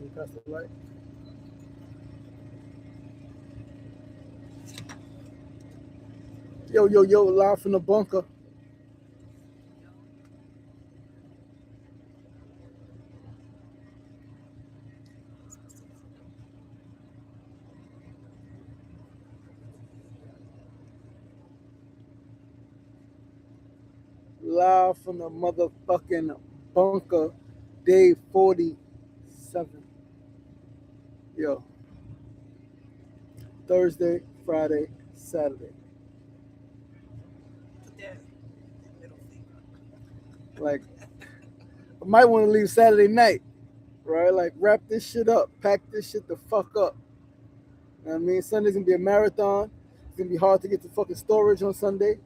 He passed the light. Yo, yo, yo, live from the bunker. Live from the motherfucking bunker. Day 47. Yo. Thursday, Friday, Saturday. Put that middle finger. Like, I might want to leave Saturday night, right? Like, wrap this shit up, pack this shit the fuck up. You know what I mean? Sunday's gonna be a marathon. It's gonna be hard to get to fucking storage on Sunday.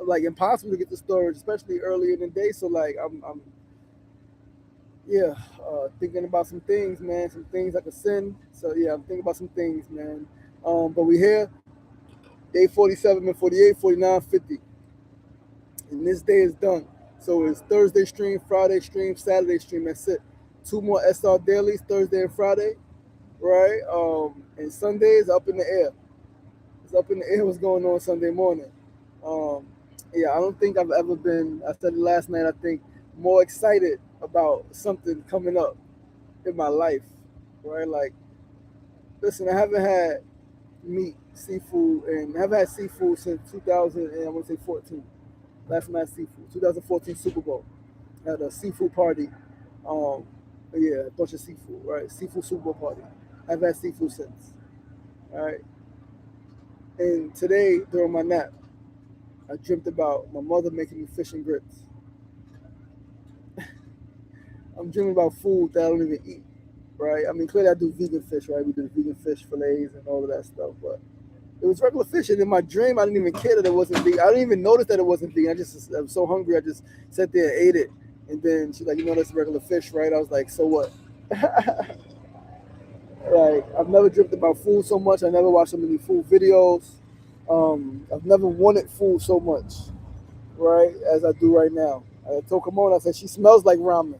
Like, impossible to get to storage, especially early in the day. So, like, I'm yeah, thinking about some things, man. Some things I could send. So, yeah, I'm thinking about some things, man. But we here, day 47 and 48, 49, 50. And this day is done. So it's Thursday stream, Friday stream, Saturday stream. That's it. 2 more SR dailies, Thursday and Friday, right? And Sunday is up in the air. It's up in the air what's going on Sunday morning. Um, yeah, I don't think I've ever been, I said it last night, I think, more excited about something coming up in my life, right? Like, listen, I haven't had meat, seafood, and I haven't had seafood since 2000, and I want to say 14. Last night seafood, 2014 Super Bowl. Had a seafood party. Um, yeah, a bunch of seafood, right? Seafood Super Bowl party. I've had seafood since. All right. And today, during my nap, I dreamt about my mother making me fish and grits. I'm dreaming about food that I don't even eat, right? I mean, clearly I do vegan fish, right? We do vegan fish fillets and all of that stuff, but it was regular fish. And in my dream, I didn't even care that it wasn't vegan. I didn't even notice that it wasn't vegan. I was so hungry, I just sat there and ate it. And then she's like, you know, that's regular fish, right? I was like, so what? Like, I've never dreamt about food so much. I never watched so many food videos. I've never wanted food so much, right, as I do right now. I told Kimona, I said, she smells like ramen.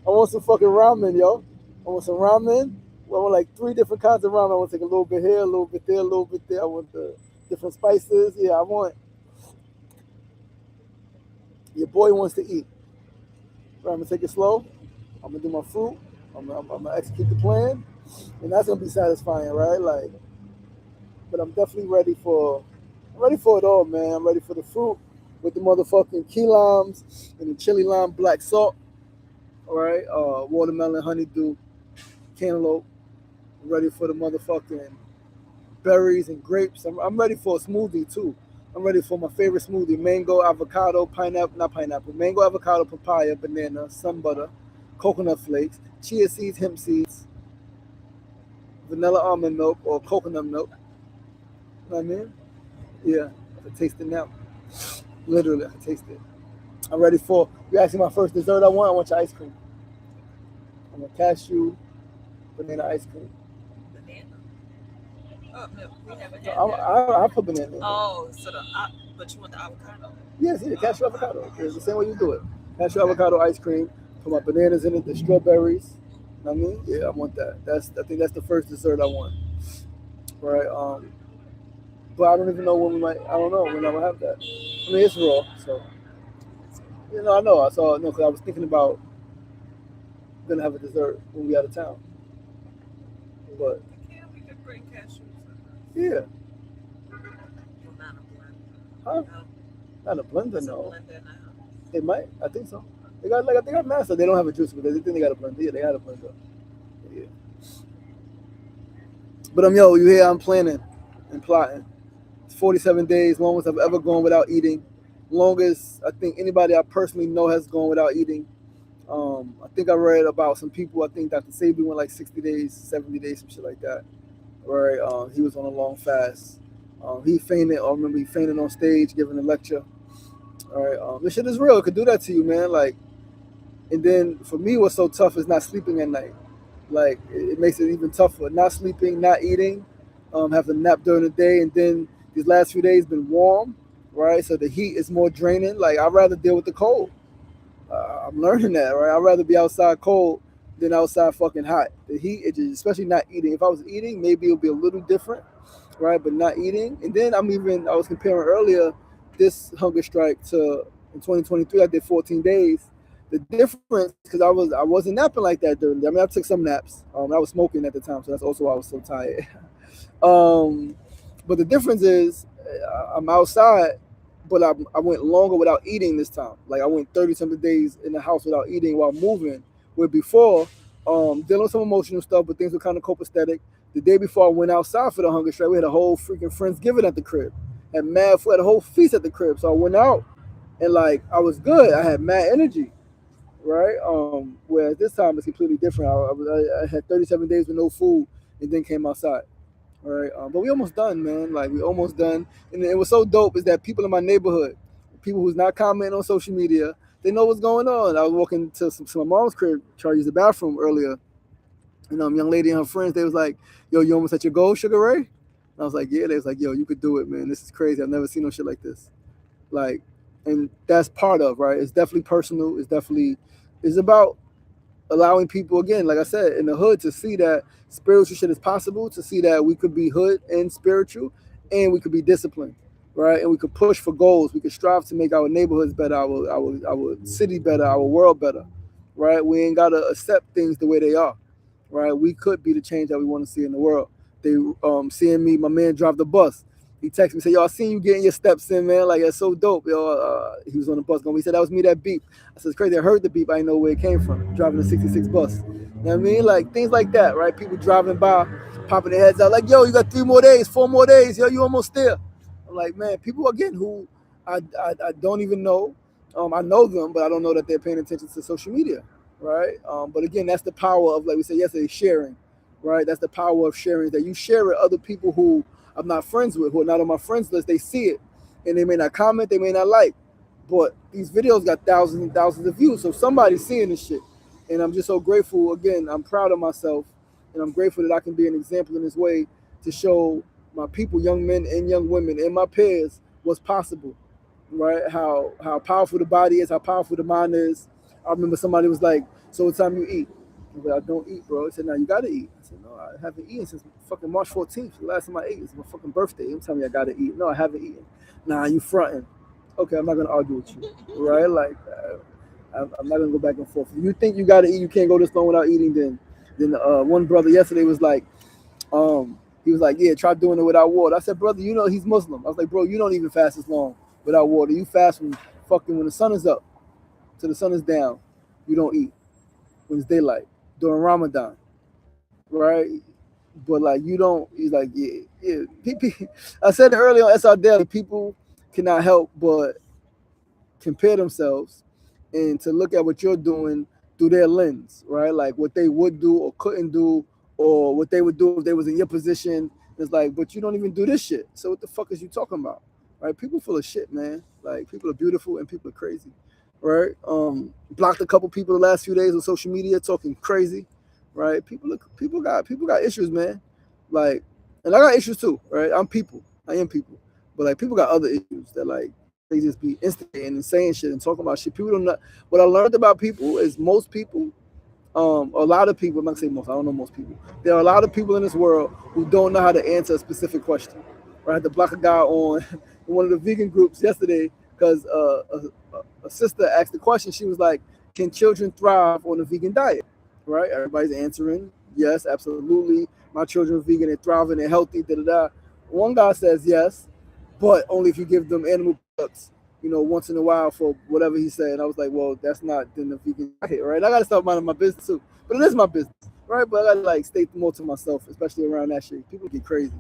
I want some fucking ramen, yo. I want some ramen. I want like 3 different kinds of ramen. I want to take a little bit here, a little bit there, a little bit there. I want the different spices. Yeah, I want. Your boy wants to eat. Right, I'm gonna take it slow. I'm gonna do my fruit. I'm gonna execute the plan, and that's gonna be satisfying, right? Like, but I'm definitely ready for it all, man. I'm ready for the fruit with the motherfucking key limes and the chili lime black salt. All right, watermelon, honeydew, cantaloupe. I'm ready for the motherfucking berries and grapes. I'm ready for a smoothie too. I'm ready for my favorite smoothie: mango, avocado, pineapple, not pineapple, mango, avocado, papaya, banana, sun butter, coconut flakes, chia seeds, hemp seeds, vanilla almond milk or coconut milk. You know what I mean? Yeah, I can taste it now. Literally, I can taste it. I'm ready for. You asking my first dessert? I want your ice cream. I want cashew, banana ice cream. Banana. Oh no, we haven't No, had that. I put banana in there. Oh, so but you want the avocado? Yes, yeah, cashew avocado. It's the same way you do it. Cashew avocado ice cream. Put my bananas in it, the strawberries. You know what I mean? Yeah, I want that. I think that's the first dessert I want. Right. But I don't even know when we might. I don't know when I'm gonna have that. I mean, it's raw, so I know. I saw no, because I was thinking about gonna have a dessert when we out of town. But We could bring cashews. yeah, Well, not a blend. huh? No, Not a blender, there's a no. blender in the house. They might. I think so. They got like they got master. They don't have a juicer, but they think they got a blender. Yeah, they got a blender. Yeah. But yo, you hear I'm planning and plotting. It's 47 days, longest I've ever gone without eating. Longest I think anybody I personally know has gone without eating. I think I read about some people. I think Dr. Sabi went like 60 days, 70 days, some shit like that. Right? He was on a long fast. He fainted. I remember he fainted on stage giving a lecture. All right. This shit is real. It could do that to you, man. Like, and then for me, what's so tough is not sleeping at night. Like, it makes it even tougher. Not sleeping, not eating, have to nap during the day, and then these last few days been warm, right? So the heat is more draining. Like, I'd rather deal with the cold. I'm learning that, right? I'd rather be outside cold than outside fucking hot. The heat, it just, especially not eating. If I was eating, maybe it would be a little different, right? But not eating. And then I was comparing earlier this hunger strike to in 2023. I did 14 days. The difference, because I wasn't napping like that during the day. I mean, I took some naps. I was smoking at the time, so that's also why I was so tired. um, but the difference is I'm outside, but I went longer without eating this time. Like I went 30 something days in the house without eating while moving. Where before, dealing with some emotional stuff, but things were kind of copacetic. The day before I went outside for the hunger strike, we had a whole freaking Friendsgiving at the crib. Had mad food, had a whole feast at the crib. So I went out and like I was good. I had mad energy, right? Whereas this time it's completely different. I had 37 days with no food and then came outside. All right, but we almost done, man. Like we almost done, and it was so dope is that people in my neighborhood, people who's not commenting on social media, they know what's going on. I was walking to my mom's crib, trying to use the bathroom earlier, and young lady and her friends, they was like, "Yo, you almost at your goal, Sugar Ray?" And I was like, "Yeah." They was like, "Yo, you could do it, man. This is crazy. I've never seen no shit like this." Like, and that's part of right. It's definitely personal. It's about allowing people again, like I said, in the hood to see that spiritual shit is possible, to see that we could be hood and spiritual, and we could be disciplined, right? And we could push for goals. We could strive to make our neighborhoods better, our city better, our world better, right? We ain't gotta accept things the way they are, right? We could be the change that we want to see in the world. They seeing me, my man drive the bus. He texted me, say, "Yo, I seen you getting your steps in, man. Like that's so dope." Yo, he was on the bus going. He said that was me that beep. I said it's crazy. I heard the beep. I didn't know where it came from. Driving the 66 bus. You know what I mean? Like things like that, right? People driving by, popping their heads out, like, "Yo, you got 3 more days, 4 more days. Yo, you almost there." I'm like, man, people again who I don't even know. I know them, but I don't know that they're paying attention to social media, right? But again, that's the power of, like we said yesterday, sharing, right? That's the power of sharing. That you share with other people who I'm not friends with, who are not on my friends list. They see it, and they may not comment, they may not like, but these videos got thousands and thousands of views. So somebody's seeing this shit, and I'm just so grateful. Again, I'm proud of myself, and I'm grateful that I can be an example in this way to show my people, young men and young women, and my peers what's possible, right? How powerful the body is, how powerful the mind is. I remember somebody was like, "So what time you eat?" I said, "I don't eat, bro." He said, "No, you gotta eat." I said, "No, I haven't eaten since fucking March 14th. The last time I ate is my fucking birthday. You tell me I gotta eat? No, I haven't eaten." "Nah, you fronting." Okay, I'm not gonna argue with you, right? Like, I'm not gonna go back and forth. If you think you gotta eat, you can't go this long without eating. Then one brother yesterday was like, he was like, "Yeah, try doing it without water." I said, "Brother, you know he's Muslim." I was like, "Bro, you don't even fast as long without water. You fast from fucking when the sun is up to the sun is down. You don't eat when it's daylight during Ramadan, right? But like you don't." He's like, "Yeah, yeah." I said it earlier on SR Daily. People cannot help but compare themselves and to look at what you're doing through their lens, right? Like what they would do or couldn't do, or what they would do if they was in your position. It's like, but you don't even do this shit. So what the fuck is you talking about, right? People full of shit, man. Like people are beautiful and people are crazy, right? Blocked a couple people the last few days on social media talking crazy, right? People got issues, man. Like, and I got issues too, right? I am people, but like people got other issues that like they just be instigating and saying shit and talking about shit. People don't know. What I learned about people is most people, a lot of people, I'm not saying most, I don't know most people. There are a lot of people in this world who don't know how to answer a specific question. Right? I had to block a guy on one of the vegan groups yesterday because a sister asked the question. She was like, "Can children thrive on a vegan diet?" Right? Everybody's answering, "Yes, absolutely. My children are vegan, they're thriving, they're healthy, da da da." One guy says yes, but only if you give them animal products, once in a while for whatever he said. And I was like, well, that's not then the vegan diet, right? I gotta start minding my business too. But it is my business, right? But I gotta like stay more to myself, especially around that shit. People get crazy.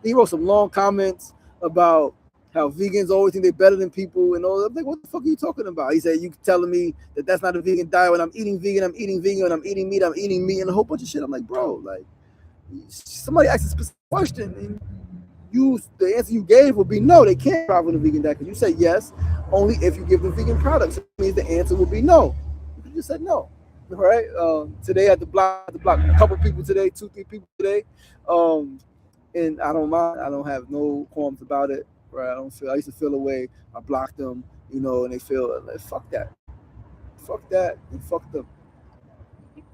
He wrote some long comments about how vegans always think they're better than people and all. I'm like, what the fuck are you talking about? He said, "You telling me that that's not a vegan diet? When I'm eating vegan, I'm eating vegan. When I'm eating meat, and a whole bunch of shit." I'm like, bro, like somebody asked a specific question and the answer you gave would be no, they can't thrive on a vegan diet. Because you say yes only if you give them vegan products. It means the answer would be no. You just said no. Right? Today I had to block a couple people today, 2, 3 people today. Um, and I don't mind. I don't have no qualms about it. Right? I used to feel away. I blocked them, and they feel like fuck that. Fuck that and fuck them.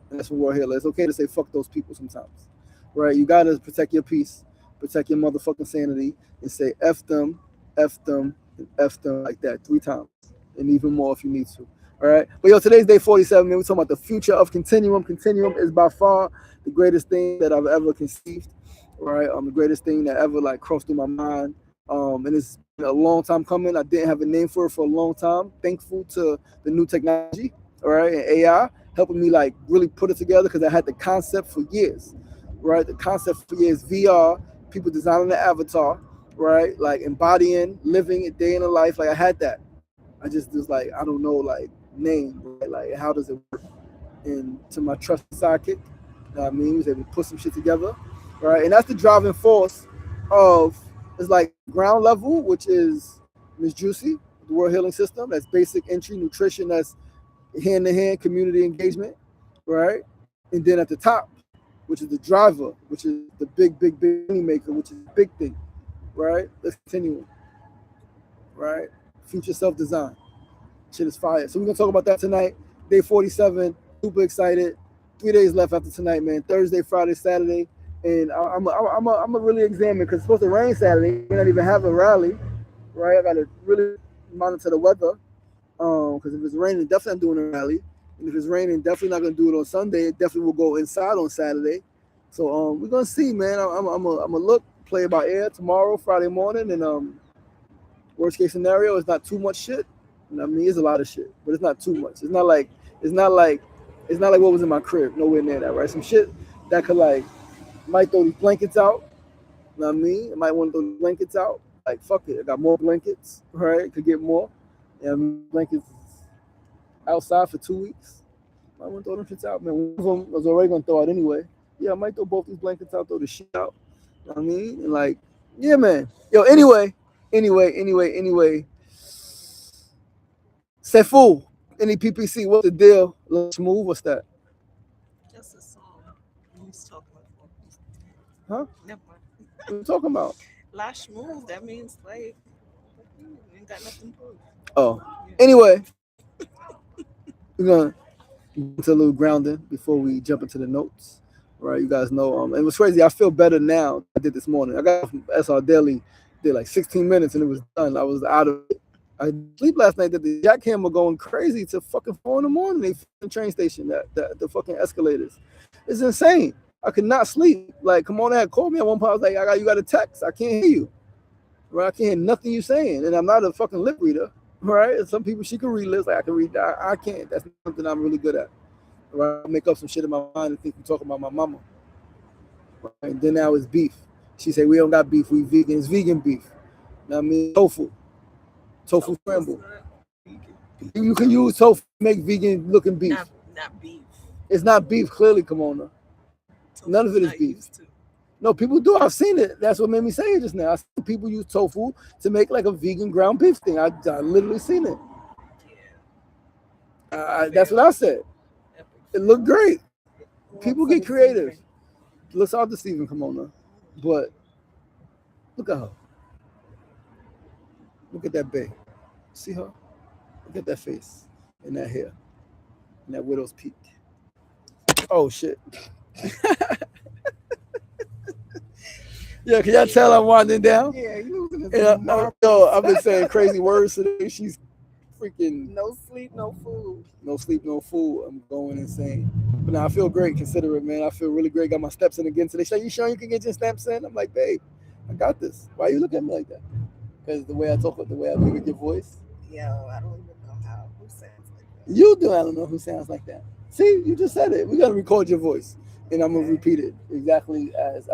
And that's from World Healer. It's okay to say fuck those people sometimes, right? You gotta protect your peace, protect your motherfucking sanity, and say f them, and f them like that 3 times, and even more if you need to. All right. But yo, today's day 47, man. We're talking about the future of Continuum. Continuum is by far the greatest thing that I've ever conceived, right? The greatest thing that ever like crossed through my mind. And it's been a long time coming. I didn't have a name for it for a long time. Thankful to the new technology, all right, and AI helping me like really put it together because I had the concept for years, right? The concept for years, VR, people designing the avatar, right? Like embodying, living a day in a life. Like I had that. I just was like, I don't know, like name, right? Like how does it work? And to my trusted sidekick, you know what I mean, he was able to put some shit together, right? And that's the driving force of it's like ground level, which is Miss Juicy, the World Healing System. That's basic entry nutrition. That's hand to hand community engagement, right? And then at the top, which is the driver, which is the big money maker, which is the big thing, right? Let's continue, right? Future self design. Shit is fire. So we're gonna talk about that tonight. Day 47. Super excited. 3 days left after tonight, man. Thursday, Friday, Saturday, and I'm a really examine because it's supposed to rain Saturday. We not even have a rally, right? I gotta really monitor the weather. Because if it's raining, definitely not doing a rally. And if it's raining, definitely not gonna do it on Sunday. It definitely will go inside on Saturday. So we're gonna see, man. I'm a look, play it by ear tomorrow, Friday morning, and worst case scenario, it's not too much shit. I mean, it's a lot of shit, but it's not too much. It's not like what was in my crib. Nowhere near that, right? Some shit that could like might throw these blankets out. You know what I mean? I might want to throw the blankets out. Like fuck it, I got more blankets, right? Could get more. Yeah, blankets outside for 2 weeks. I want to throw them shits out, man. One of them I was already gonna throw out anyway. Yeah, I might throw both these blankets out, throw the shit out. You know what I mean? And like, yeah, man. Yo, anyway. Sefu, any PPC, what's the deal? Let's move. What's that? Just a song. He's talking about. Huh? Never mind. What are you talking about? Lash move. That means like you ain't got nothing to prove. Oh, anyway, we're gonna get a little grounding before we jump into the notes. Right, you guys know. And it was crazy. I feel better now than I did this morning. I got from SR Daily, did like 16 minutes and it was done. I was out of it. I sleep last night. That the jackhammer going crazy to fucking 4 in the morning. They the train station, the fucking escalators. It's insane. I could not sleep. Like, come on, had called me at one point. I was like, you got a text. I can't hear you. Right, I can't hear nothing you saying, and I'm not a fucking lip reader. Right, and some people she can read lips. Like I can read. I can't. That's something I'm really good at. Right, I make up some shit in my mind and think we talking about my mama. Right? And then now it's beef. She said we don't got beef. We vegan. It's vegan beef. You know what I mean, tofu scramble. You can use tofu to make vegan looking beef. Not beef. It's not beef. Clearly, Kimona. None of it is beef. No, people do. I've seen it. That's what made me say it just now. I see people use tofu to make like a vegan ground beef thing. I literally seen it. That's what I said. It looked great. People get creative. Looks all deceiving, Kimona. But look at her. Look at that bae. See her? Look at that face and that hair and that widow's peak. Oh shit. Yeah, can y'all tell I'm winding down? Yeah, you I've been saying crazy words today. She's freaking no sleep, no food. No sleep, no food. I'm going insane. But now I feel great, consider it, man. I feel really great. Got my steps in again today. She's like, you sure you can get your steps in? I'm like, babe, I got this. Why you look at me like that? Because the way I talk, the way I mimic your voice. Yo, I don't even know who sounds like that. You do. I don't know who sounds like that. See, you just said it. We got to record your voice. And I'm going to repeat it exactly as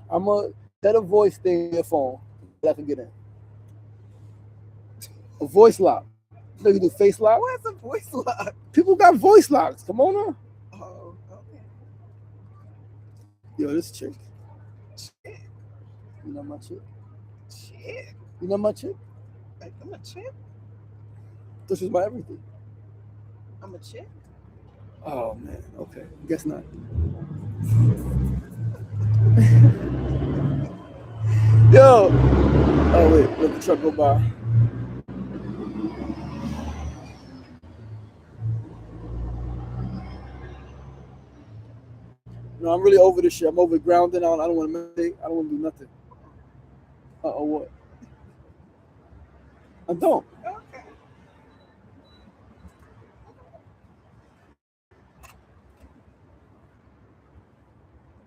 I'm going to set a voice thing in your phone that I can get in. A voice lock. You know you do face lock? What's a voice lock? People got voice locks. Come on now. Oh, okay. Yo, this chick. Shit. You know my chick? Shit. You know my chick? Like, I'm a chick? This is my everything. I'm a chick? Oh, man. Okay. Guess not. Yo. Oh, wait. Let the truck go by. No, I'm really over this shit. I'm over grounding. I don't want to meditate. I don't want to do nothing. What? I don't. Okay.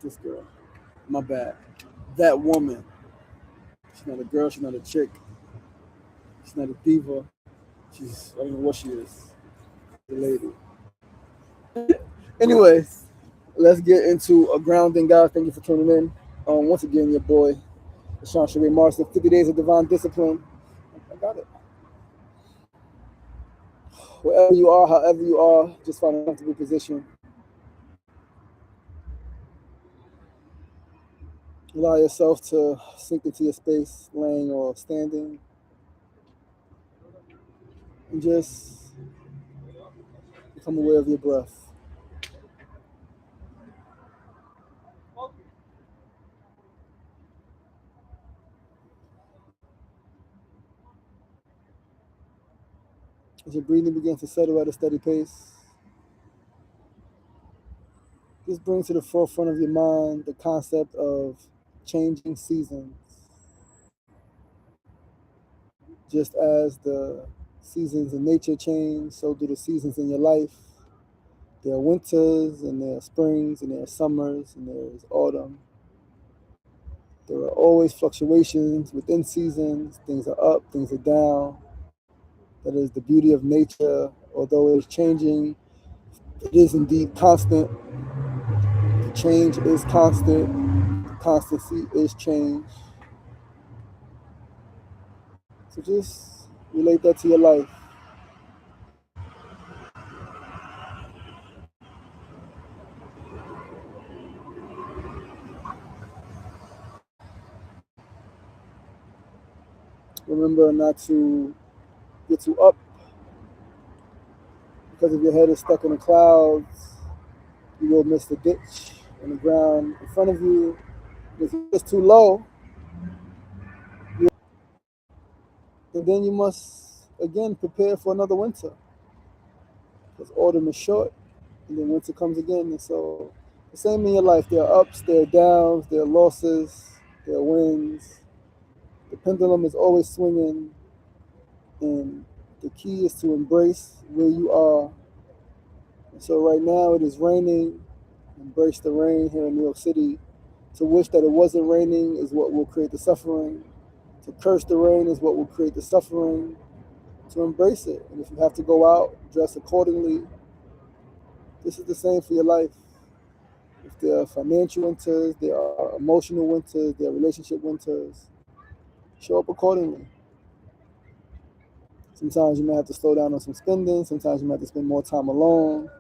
This girl. My bad. That woman. She's not a girl. She's not a chick. She's not a diva. I don't know what she is. The lady. Anyways, let's get into a grounding, guys. Thank you for tuning in. Once again, your boy, Sean Sheree Marston, 50 Days of Divine Discipline. I got it. Wherever you are, however you are, just find a comfortable position. Allow yourself to sink into your space, laying or standing, and just become aware of your breath. As your breathing begins to settle at a steady pace, just bring to the forefront of your mind the concept of changing seasons. Just as the seasons in nature change, so do the seasons in your life. There are winters, and there are springs, and there are summers, and there is autumn. There are always fluctuations within seasons. Things are up, things are down. That is the beauty of nature. Although it is changing, it is indeed constant. The change is constant. The constancy is change. So just relate that to your life. Remember not to get too up, because if your head is stuck in the clouds, you will miss the ditch on the ground in front of you. If it's too low, then you must again prepare for another winter. Because autumn is short, and then winter comes again. And so the same in your life. There are ups, there are downs, there are losses, there are wins. The pendulum is always swinging, and the key is to embrace where you are. And so right now it is raining. Embrace the rain here in New York City. To wish that it wasn't raining is what will create the suffering. To curse the rain is what will create the suffering. To embrace it. And if you have to go out, dress accordingly. This is the same for your life. If there are financial winters, there are emotional winters, there are relationship winters, show up accordingly. Sometimes you may have to slow down on some spending. Sometimes you might have to spend more time alone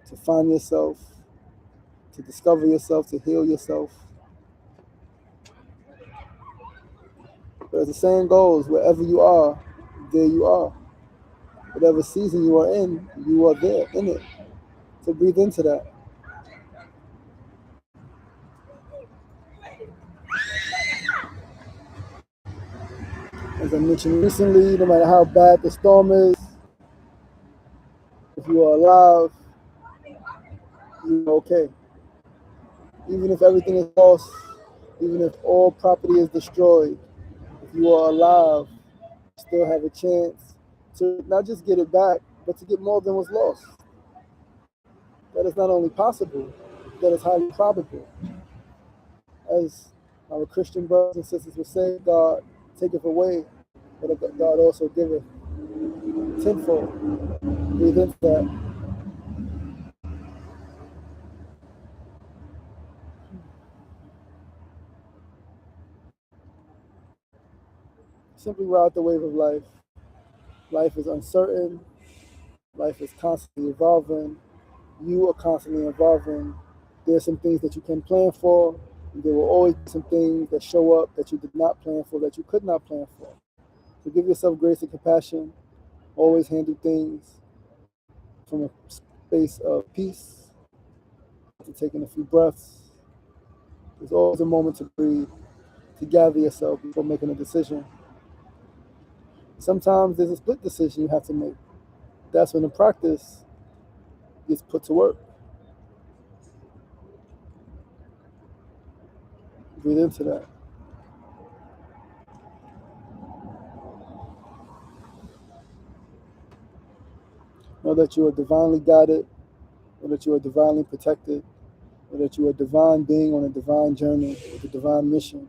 to find yourself, to discover yourself, to heal yourself. But as the saying goes, wherever you are, there you are. Whatever season you are there in it. So breathe into that. As I mentioned recently, no matter how bad the storm is, if you are alive, you're okay. Even if everything is lost, even if all property is destroyed, if you are alive, you still have a chance to not just get it back, but to get more than was lost. That is not only possible, that is highly probable. As our Christian brothers and sisters would say, God taketh away, but God also giveth tenfold. Breathe into that. Simply ride the wave of life. Life is uncertain. Life is constantly evolving. You are constantly evolving. There are some things that you can plan for, and there will always be some things that show up that you did not plan for, that you could not plan for. So give yourself grace and compassion. Always handle things from a space of peace, to taking a few breaths. There's always a moment to breathe, to gather yourself before making a decision. Sometimes there's a split decision you have to make. That's when the practice gets put to work. Breathe into that. Know that you are divinely guided, know that you are divinely protected, know that you are a divine being on a divine journey with a divine mission.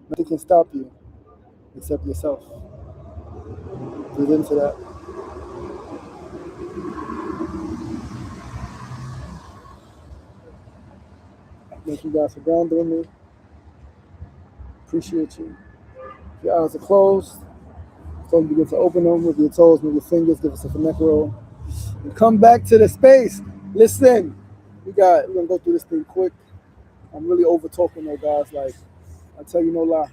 Nothing can stop you except yourself. Breathe into that. Thank you guys for grounding me. Appreciate you. If your eyes are closed, so you begin to open them with your toes, move your fingers, give us a neck roll. And come back to the space. Listen, we're gonna go through this thing quick. I'm really over talking though, guys. Like, I tell you no lie.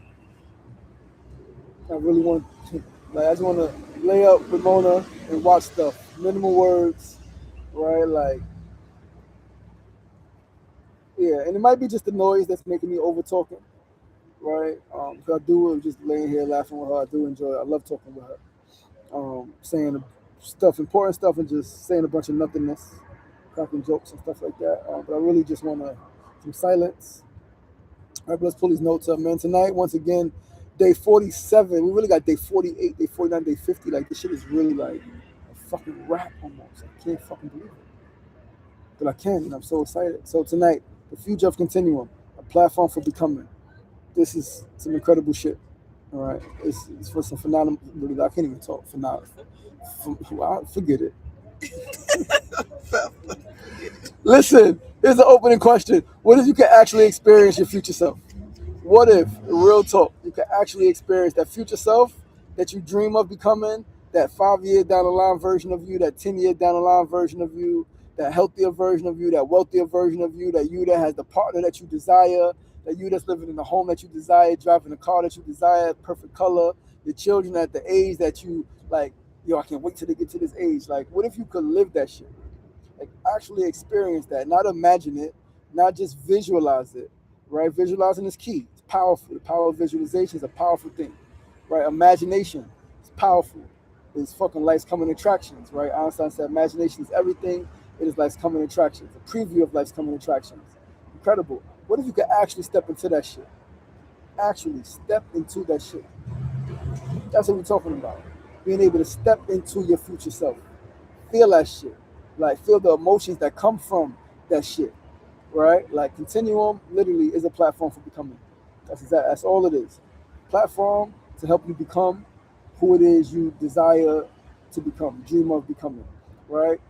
I really want like I just wanna lay up with Mona and watch stuff. Minimal words, right? Like, yeah, and it might be just the noise that's making me over talking, right? Cause I do just laying here laughing with her. I do enjoy it. I love talking with her. Saying stuff, important stuff, and just saying a bunch of nothingness, cracking jokes and stuff like that. But I really just want some silence. All right, but let's pull these notes up, man. Tonight, once again, day 47. We really got day 48, day 49, day 50. Like, this shit is really like a fucking rap almost. I can't fucking believe it. But I can, and I'm so excited. So tonight, the future of Continuum, a platform for becoming. This is some incredible shit. All right, it's for some phenomenal. Really, I can't even talk phenomenal. Forget it. Listen, here's the opening question. What if you could actually experience your future self? What if, real talk, you could actually experience that future self that you dream of becoming, that 5 year down the line version of you, that 10 year down the line version of you, that healthier version of you, that wealthier version of you, that you that has the partner that you desire, that you that's living in the home that you desire, driving the car that you desire, perfect color, your children at the age that you like, yo, I can't wait till they get to this age. Like, what if you could live that shit? Like, actually experience that, not imagine it, not just visualize it, right? Visualizing is key. It's powerful. The power of visualization is a powerful thing, right? Imagination is powerful. It's fucking life's coming attractions, right? Einstein said imagination is everything. It is life's coming attractions. A preview of life's coming attractions. Incredible. What if you could actually step into that shit? Actually step into that shit. That's what we're talking about. Being able to step into your future self. Feel that shit. Like, feel the emotions that come from that shit, right? Like, Continuum literally is a platform for becoming. That's all it is. Platform to help you become who it is you desire to become, dream of becoming, right?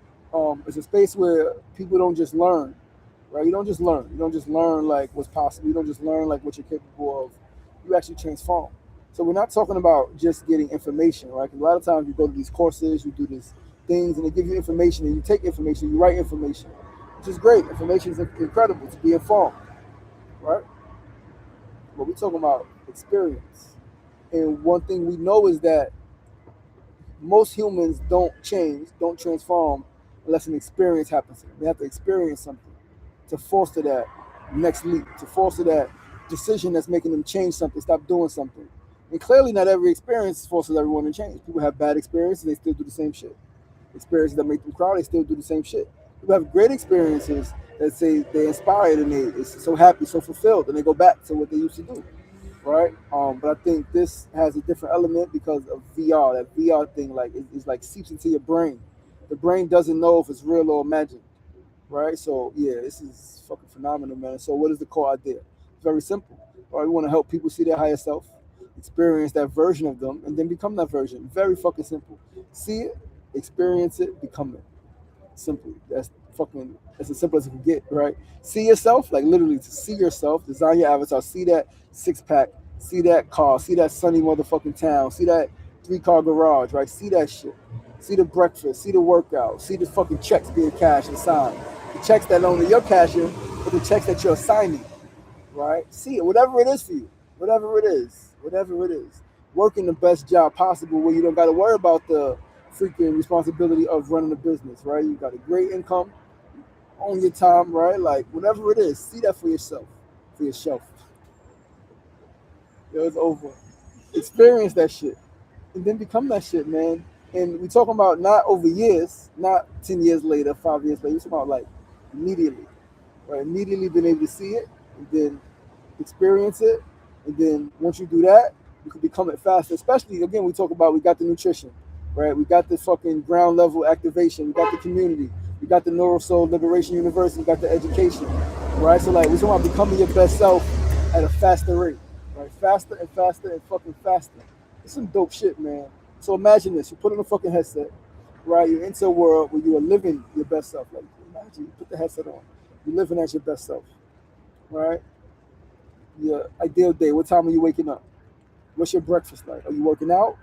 It's a space where people don't just learn, right? You don't just learn. You don't just learn like what's possible. You don't just learn like what you're capable of. You actually transform. So we're not talking about just getting information, right? Because a lot of times you go to these courses, you do these things, and they give you information, and you take information, you write information, which is great. Information is incredible to be informed, right? But we're talking about experience. And one thing we know is that most humans don't change, don't transform unless an experience happens to them. They have to experience something to foster that next leap, to foster that decision that's making them change something, stop doing something. And clearly, not every experience forces everyone to change. People have bad experiences, they still do the same shit. Experiences that make them cry, they still do the same shit. People have great experiences that say they're inspired and they're so happy, so fulfilled, and they go back to what they used to do, right? But I think this has a different element because of VR. That VR thing, like, is like seeps into your brain. The brain doesn't know if it's real or imagined, right? So yeah, this is fucking phenomenal, man. So what is the core idea? It's very simple. All right, we want to help people see their higher self, experience that version of them, and then become that version. Very fucking simple. See it, experience it, become it. Simple. That's as simple as it can get, right? See yourself, like literally to see yourself, design your avatar, see that six pack, see that car, see that sunny motherfucking town, see that 3 car garage, right? See that shit. See the breakfast, see the workout, see the fucking checks being cashed and signed. The checks that only you're cashing, but the checks that you're signing, right? See it, whatever it is for you, whatever it is, whatever it is. Working the best job possible where you don't got to worry about the freaking responsibility of running a business, right? You got a great income, own your time, right? Like, whatever it is, see that for yourself, for yourself. It's over. Experience that shit, and then become that shit, man. And we talking about not over years, not 10 years later, 5 years later. We talking about like immediately, right? Immediately being able to see it, and then experience it, and then once you do that, you can become it faster. Especially again, we talk about we got the nutrition, right? We got the fucking ground level activation. We got the community. We got the Neural Soul Liberation University. We got the education, right? So like we're talking about becoming your best self at a faster rate, right? Faster and faster and fucking faster. It's some dope shit, man. So imagine this: you put on a fucking headset, right? You're into a world where you are living your best self. Like imagine you put the headset on, you're living as your best self, right? Your ideal day. What time are you waking up? What's your breakfast like? Are you working out?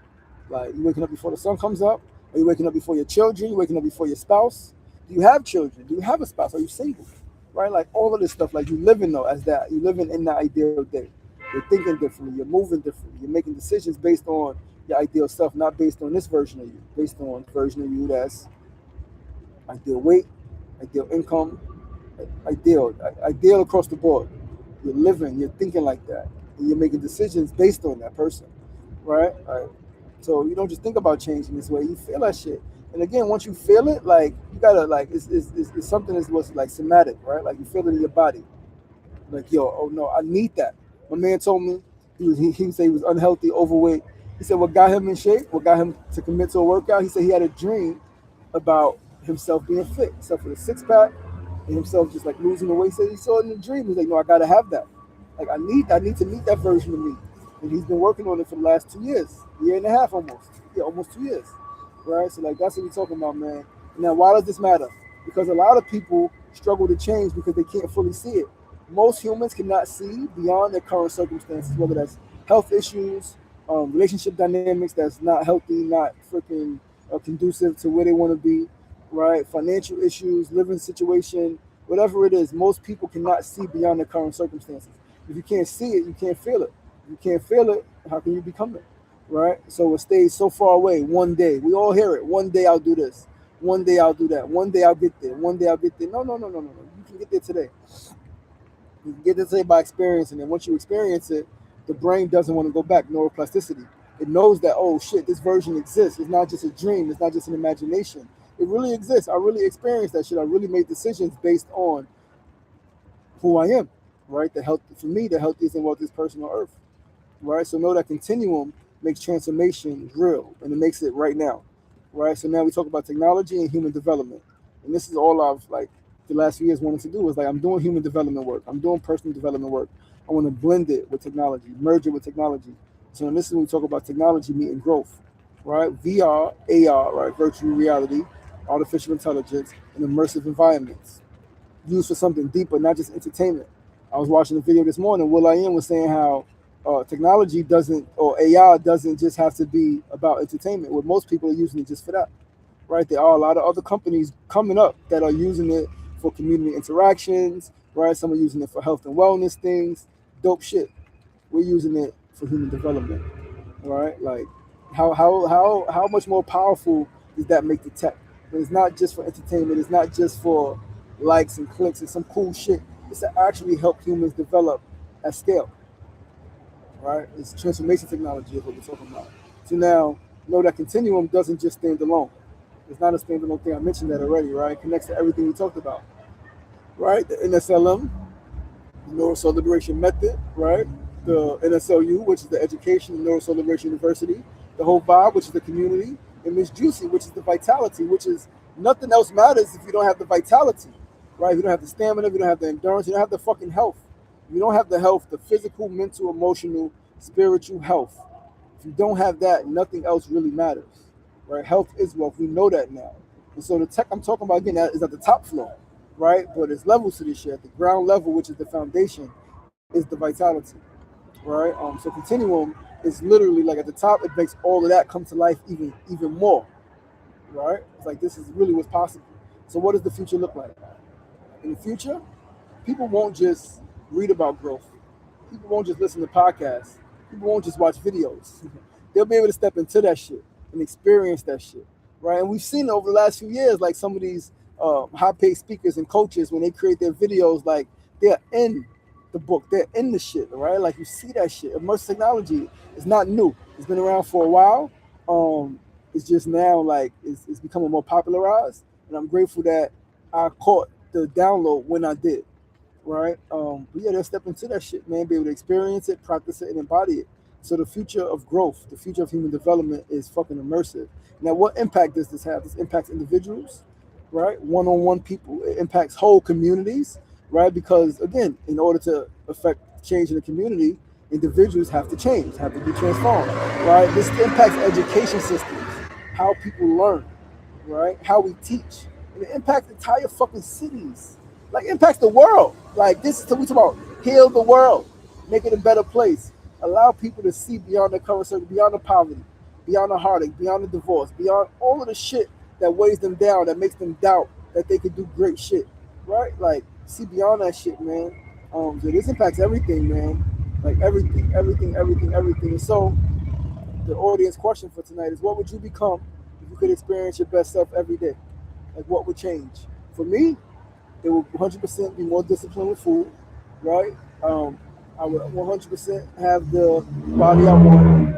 Like you waking up before the sun comes up? Are you waking up before your children? You waking up before your spouse? Do you have children? Do you have a spouse? Are you single? Right? Like all of this stuff. Like you living though as that. You living in that ideal day. You're thinking differently. You're moving differently. You're making decisions based on your ideal self, not based on this version of you. Based on the version of you that's ideal weight, ideal income, ideal across the board. You're living, you're thinking like that, and you're making decisions based on that person, right? All right. So you don't just think about changing this way. You feel that shit, and again, once you feel it, like you gotta like it's something that's what's like somatic, right? Like you feel it in your body. Like yo, oh no, I need that. My man told me he said he was unhealthy, overweight. He said what got him in shape, what got him to commit to a workout. He said he had a dream about himself being fit, himself with a six pack, and himself just like losing the weight. He said he saw it in the dream. He's like, no, I gotta have that. Like I need to meet that version of me. And he's been working on it for the last 2 years, year and a half almost. Yeah, almost 2 years. Right? So like that's what we're talking about, man. Now why does this matter? Because a lot of people struggle to change because they can't fully see it. Most humans cannot see beyond their current circumstances, whether that's health issues, relationship dynamics that's not healthy, not freaking conducive to where they want to be, right? Financial issues, living situation, whatever it is, most people cannot see beyond their current circumstances. If you can't see it, you can't feel it. If you can't feel it, how can you become it? Right? So it stays so far away. One day, we all hear it. One day I'll do this. One day I'll do that. One day I'll get there. One day I'll get there. No, no, no, no, no, no. You can get there today. You can get there today by experiencing it. Once you experience it, the brain doesn't want to go back. Neuroplasticity. It knows that, oh shit, this version exists. It's not just a dream. It's not just an imagination. It really exists. I really experienced that shit. I really made decisions based on who I am, right? The health for me, the healthiest and wealthiest person on earth, right? So know that continuum makes transformation real, and it makes it right now, right? So now we talk about technology and human development, and this is all I've like the last few years wanted to do is like I'm doing human development work, I'm doing personal development work. I want to blend it with technology, merge it with technology. So this is when we talk about technology meeting growth, right? VR, AR, right? Virtual reality, artificial intelligence, and immersive environments used for something deeper, not just entertainment. I was watching a video this morning. Will I Am was saying how technology doesn't, or AI doesn't just have to be about entertainment. Where most people are using it just for that, right? There are a lot of other companies coming up that are using it for community interactions, right? Some are using it for health and wellness things. Dope shit. We're using it for human development, right? Like, how much more powerful does that make the tech? It's not just for entertainment. It's not just for likes and clicks and some cool shit. It's to actually help humans develop at scale, right? It's transformation technology is what we're talking about. So now, know that Continuum doesn't just stand alone. It's not a standalone thing. I mentioned that already, right? It connects to everything we talked about, right? The NSLM, the Neural Soul Liberation Method, right? The NSLU, which is the Education and Neural Soul Liberation University, the whole vibe, which is the community, and Miss Juicy, which is the vitality, which is nothing else matters if you don't have the vitality, right? If you don't have the stamina, if you don't have the endurance, you don't have the fucking health. If you don't have the health, the physical, mental, emotional, spiritual health. If you don't have that, nothing else really matters, right? Health is wealth. We know that now. And so the tech I'm talking about again is at the top floor, right? But there's levels to this shit. At the ground level, which is the foundation, is the vitality, right? So Continuum is literally like at the top. It makes all of that come to life even more, right? It's like this is really what's possible. So what does the future look like? In the future, people won't just read about growth. People won't just listen to podcasts. People won't just watch videos. They'll be able to step into that shit and experience that shit, right? And we've seen it over the last few years, like some of these high-paid speakers and coaches, when they create their videos, like they're in the book, they're in the shit, right? Like you see that shit. Immersive technology is not new. It's been around for a while. It's just now like it's becoming more popularized, and I'm grateful that I caught the download when I did. right? But yeah, they'll step into that shit, man, be able to experience it, practice it, and embody it. So the future of growth, the future of human development is fucking immersive. Now, what impact does this have? This impacts individuals, right? One-on-one people. It impacts whole communities, right? Because again, in order to affect change in the community, individuals have to change, have to be transformed, right? This impacts education systems, how people learn, right? How we teach. And it impacts entire fucking cities. Like it impacts the world. Like this is what we talk about. Heal the world. Make it a better place. Allow people to see beyond the current circle, beyond the poverty, beyond the heartache, beyond the divorce, beyond all of the shit that weighs them down, that makes them doubt that they could do great shit. Right? Like see beyond that shit, man. So this impacts everything, man. Like everything, everything, everything, everything. And so the audience question for tonight is what would you become if you could experience your best self every day? Like what would change? For me, it would 100% be more disciplined with food, right? I would 100% have the body I want.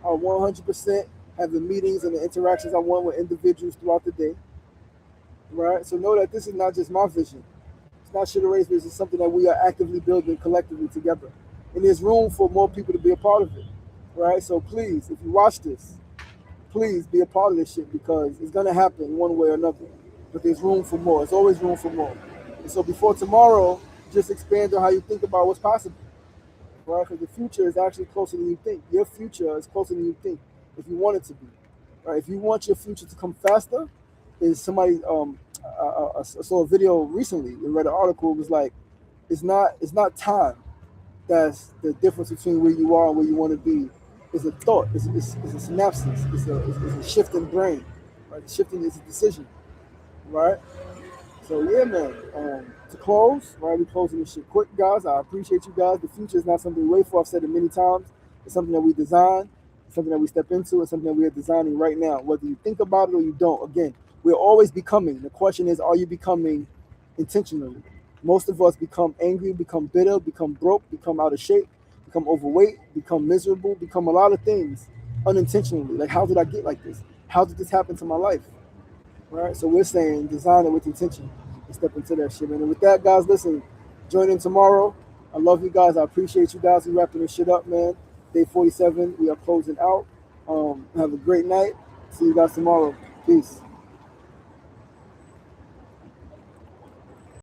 I would 100% have the meetings and the interactions I want with individuals throughout the day, right? So know that this is not just my vision. It's not shit erased, it's something that we are actively building collectively together. And there's room for more people to be a part of it, right? So please, if you watch this, please be a part of this shit because it's gonna happen one way or another. But there's room for more. There's always room for more. And so before tomorrow, just expand on how you think about what's possible, right? Because the future is actually closer than you think. Your future is closer than you think if you want it to be, right? If you want your future to come faster, is somebody I saw a video recently and read an article. It was like it's not time that's the difference between where you are and where you want to be. It's a thought. It's a synapses. It's a shift in brain. Right? The shifting is a decision. Right? So yeah, man. To close, right? We closing this shit quick, guys. I appreciate you guys. The future is not something we wait for. I've said it many times. It's something that we design. It's something that we step into. It's something that we are designing right now. Whether you think about it or you don't. Again, we're always becoming. The question is, are you becoming intentionally? Most of us become angry, become bitter, become broke, become out of shape, become overweight, become miserable, become a lot of things unintentionally. Like, how did I get like this? How did this happen to my life? Right? So we're saying design it with intention and step into that shit, man. And with that, guys, listen, join in tomorrow. I love you guys. I appreciate you guys. We wrapping this shit up, man. Day 47. We are closing out. Have a great night. See you guys tomorrow. Peace.